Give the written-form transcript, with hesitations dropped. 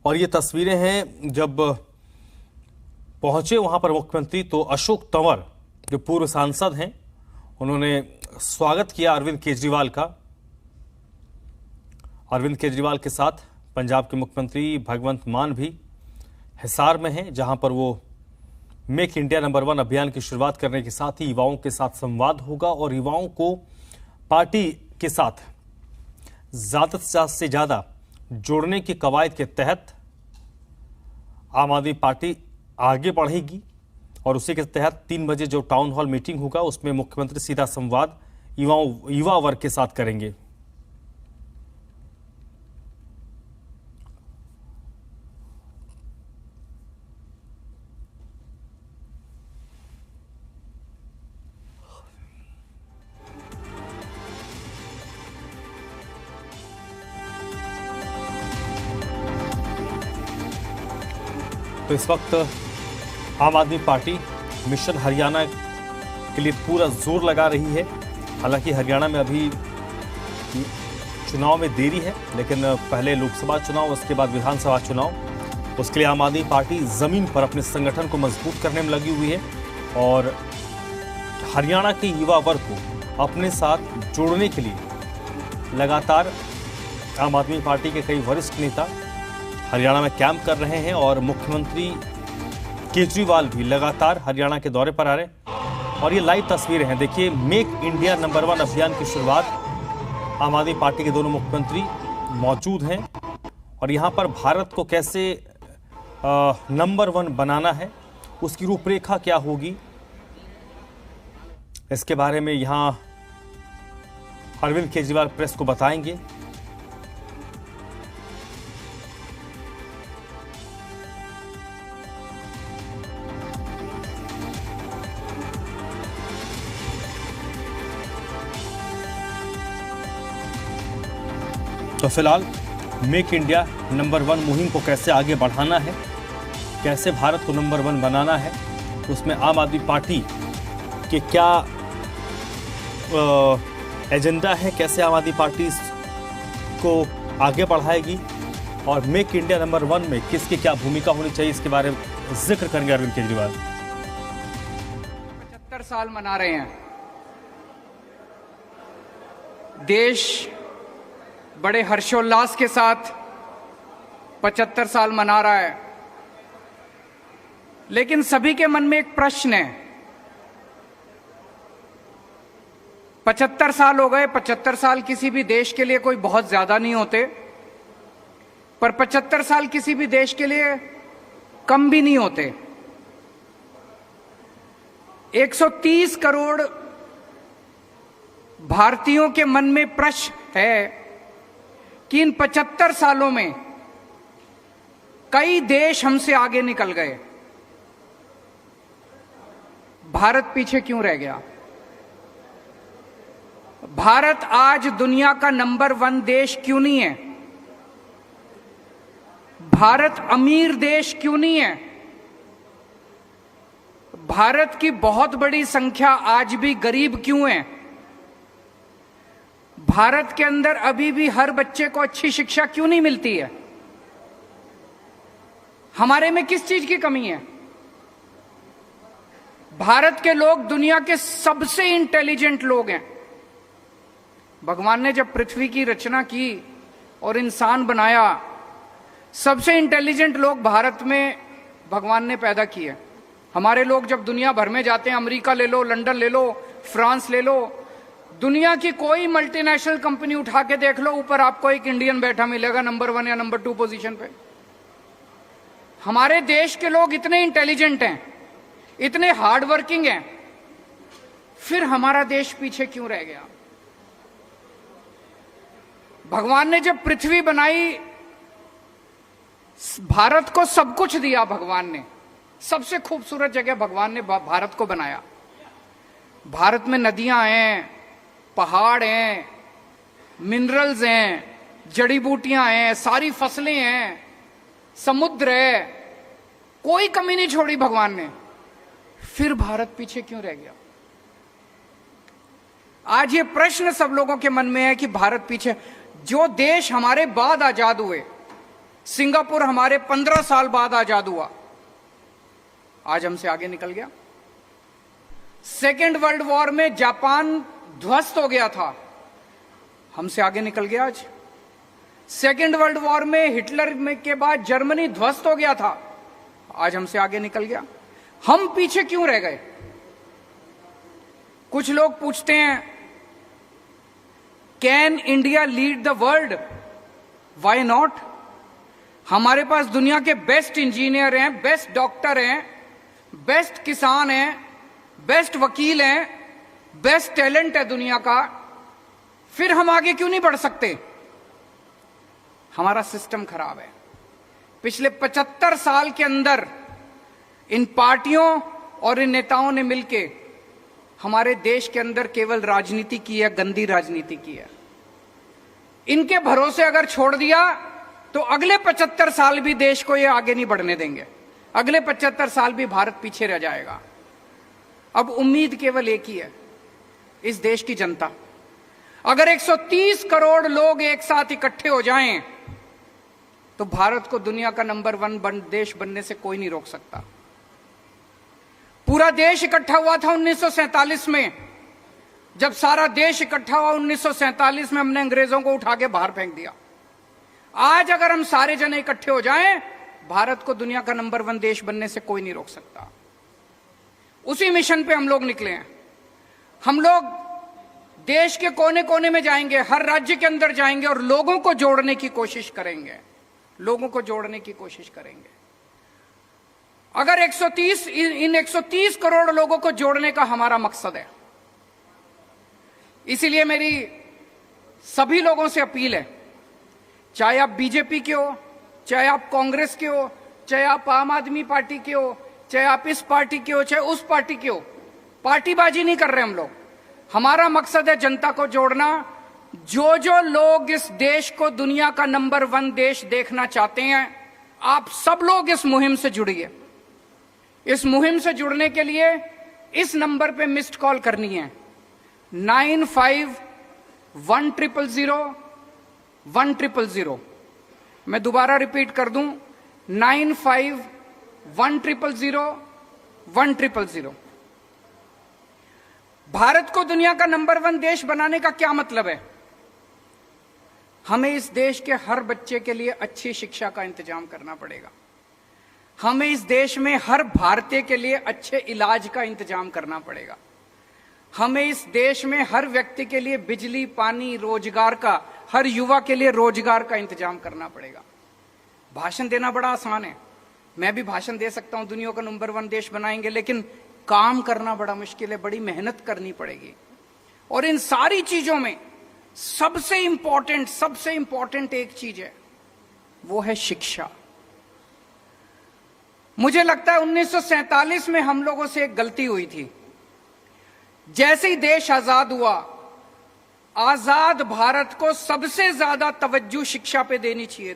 और ये तस्वीरें हैं जब पहुंचे वहां पर मुख्यमंत्री तो अशोक तंवर जो पूर्व सांसद हैं उन्होंने स्वागत किया अरविंद केजरीवाल का। अरविंद केजरीवाल के साथ पंजाब के मुख्यमंत्री भगवंत मान भी हिसार में हैं, जहां पर वो मेक इंडिया नंबर 1 अभियान की शुरुआत करने के साथ ही युवाओं के साथ संवाद होगा और युवाओं को पार्टी के साथ ज्यादा से ज्यादा जोड़ने की कवायद के तहत आम आदमी पार्टी आगे बढ़ेगी। और उसी के तहत 3 बजे जो टाउन हॉल मीटिंग होगा उसमें मुख्यमंत्री सीधा संवाद युवा वर्ग के साथ करेंगे। तो इस वक्त आम आदमी पार्टी मिशन हरियाणा के लिए पूरा जोर लगा रही है। हालांकि हरियाणा में अभी चुनाव में देरी है, लेकिन पहले लोकसभा चुनाव उसके बाद विधानसभा चुनाव, उसके लिए आम आदमी पार्टी जमीन पर अपने संगठन को मजबूत करने में लगी हुई है और हरियाणा के युवा वर्ग को अपने साथ जोड़ने के लिए लगातार आम आदमी पार्टी के कई वरिष्ठ नेता हरियाणा में कैंप कर रहे हैं और मुख्यमंत्री केजरीवाल भी लगातार हरियाणा के दौरे पर आ रहे हैं। और ये लाइव तस्वीरें हैं, देखिए मेक इंडिया नंबर 1 अभियान की शुरुआत, आम आदमी पार्टी के दोनों मुख्यमंत्री मौजूद हैं और यहां पर भारत को कैसे नंबर 1 बनाना है, उसकी रूपरेखा क्या होगी, इसके बारे में यहां अरविंद केजरीवाल प्रेस को बताएंगे। तो फिलहाल मेक इंडिया नंबर 1 मुहिम को कैसे आगे बढ़ाना है, कैसे भारत को नंबर 1 बनाना है, उसमें आम आदमी पार्टी के क्या एजेंडा है, कैसे आम आदमी पार्टी को आगे बढ़ाएगी और मेक इंडिया नंबर 1 में किसकी क्या भूमिका होनी चाहिए, इसके बारे में जिक्र करेंगे अरविंद केजरीवाल। 75 साल मना रहे हैं, देश बड़े हर्षोल्लास के साथ 75 साल मना रहा है, लेकिन सभी के मन में एक प्रश्न है। 75 साल हो गए, 75 साल किसी भी देश के लिए कोई बहुत ज्यादा नहीं होते, पर 75 साल किसी भी देश के लिए कम भी नहीं होते। 130 करोड़ भारतीयों के मन में प्रश्न है कि इन 75 सालों में कई देश हमसे आगे निकल गए, भारत पीछे क्यों रह गया? भारत आज दुनिया का नंबर 1 देश क्यों नहीं है? भारत अमीर देश क्यों नहीं है? भारत की बहुत बड़ी संख्या आज भी गरीब क्यों है? भारत के अंदर अभी भी हर बच्चे को अच्छी शिक्षा क्यों नहीं मिलती है? हमारे में किस चीज की कमी है? भारत के लोग दुनिया के सबसे इंटेलिजेंट लोग हैं। भगवान ने जब पृथ्वी की रचना की और इंसान बनाया, सबसे इंटेलिजेंट लोग भारत में भगवान ने पैदा किए। हमारे लोग जब दुनिया भर में जाते हैं, अमेरिका ले लो, लंदन ले लो, फ्रांस ले लो, दुनिया की कोई मल्टीनेशनल कंपनी उठा के देख लो, ऊपर आपको एक इंडियन बैठा मिलेगा नंबर 1 या नंबर 2 पोजीशन पे। हमारे देश के लोग इतने इंटेलिजेंट हैं, इतने हार्ड वर्किंग हैं, फिर हमारा देश पीछे क्यों रह गया? भगवान ने जब पृथ्वी बनाई, भारत को सब कुछ दिया। भगवान ने सबसे खूबसूरत जगह भगवान ने भारत को बनाया। भारत में नदियां हैं, पहाड़ हैं, मिनरल्स हैं, जड़ी बूटियां हैं, सारी फसलें हैं, समुद्र है, कोई कमी नहीं छोड़ी भगवान ने। फिर भारत पीछे क्यों रह गया? आज ये प्रश्न सब लोगों के मन में है कि भारत पीछे। जो देश हमारे बाद आजाद हुए, सिंगापुर हमारे 15 साल बाद आजाद हुआ, आज हमसे आगे निकल गया। सेकेंड वर्ल्ड वॉर में जापान ध्वस्त हो गया था, हमसे आगे निकल गया आज। सेकेंड वर्ल्ड वॉर में हिटलर के बाद जर्मनी ध्वस्त हो गया था, आज हमसे आगे निकल गया। हम पीछे क्यों रह गए? कुछ लोग पूछते हैं, can India lead the world? Why not? हमारे पास दुनिया के बेस्ट इंजीनियर हैं, बेस्ट डॉक्टर हैं, बेस्ट किसान हैं, बेस्ट वकील हैं, बेस्ट टैलेंट है दुनिया का। फिर हम आगे क्यों नहीं बढ़ सकते? हमारा सिस्टम खराब है। पिछले 75 साल के अंदर इन पार्टियों और इन नेताओं ने मिलके हमारे देश के अंदर केवल राजनीति की है, गंदी राजनीति की है। इनके भरोसे अगर छोड़ दिया तो अगले 75 साल भी देश को ये आगे नहीं बढ़ने देंगे, अगले 75 साल भी भारत पीछे रह जाएगा। अब उम्मीद केवल एक ही है, इस देश की जनता। अगर 130 करोड़ लोग एक साथ इकट्ठे हो जाएं तो भारत को दुनिया का नंबर 1 देश बनने से कोई नहीं रोक सकता। पूरा देश इकट्ठा हुआ था 1947 में। जब सारा देश इकट्ठा हुआ 1947 में, हमने अंग्रेजों को उठा के बाहर फेंक दिया। आज अगर हम सारे जने इकट्ठे हो जाएं, भारत को दुनिया का नंबर 1 देश बनने से कोई नहीं रोक सकता। उसी मिशन पे हम लोग निकले हैं। हम लोग देश के कोने कोने में जाएंगे, हर राज्य के अंदर जाएंगे और लोगों को जोड़ने की कोशिश करेंगे, लोगों को जोड़ने की कोशिश करेंगे। अगर 130 करोड़ लोगों को जोड़ने का हमारा मकसद है, इसीलिए मेरी सभी लोगों से अपील है, चाहे आप बीजेपी के हो, चाहे आप कांग्रेस के हो, चाहे आप आम आदमी पार्टी के हो, चाहे आप इस पार्टी के हो, चाहे उस पार्टी के हो, पार्टीबाजी नहीं कर रहे हम लोग। हमारा मकसद है जनता को जोड़ना। जो जो लोग इस देश को दुनिया का नंबर 1 देश देखना चाहते हैं, आप सब लोग इस मुहिम से जुड़िए। इस मुहिम से जुड़ने के लिए इस नंबर पे मिस्ड कॉल करनी है, 95100100। मैं दोबारा रिपीट कर दूं, 95100100। भारत को दुनिया का नंबर 1 देश बनाने का क्या मतलब है? हमें इस देश के हर बच्चे के लिए अच्छी शिक्षा का इंतजाम करना पड़ेगा। हमें इस देश में हर भारतीय के लिए अच्छे इलाज का इंतजाम करना पड़ेगा। हमें इस देश में हर व्यक्ति के लिए बिजली, पानी, रोजगार का, हर युवा के लिए रोजगार का इंतजाम करना पड़ेगा। भाषण देना बड़ा आसान है, मैं भी भाषण दे सकता हूं, दुनिया का नंबर 1 देश बनाएंगे, लेकिन काम करना बड़ा मुश्किल है, बड़ी मेहनत करनी पड़ेगी। और इन सारी चीजों में सबसे इंपॉर्टेंट एक चीज है, वो है शिक्षा। मुझे लगता है 1947 में हम लोगों से एक गलती हुई थी। जैसे ही देश आजाद हुआ, आजाद भारत को सबसे ज्यादा तवज्जो शिक्षा पे देनी चाहिए।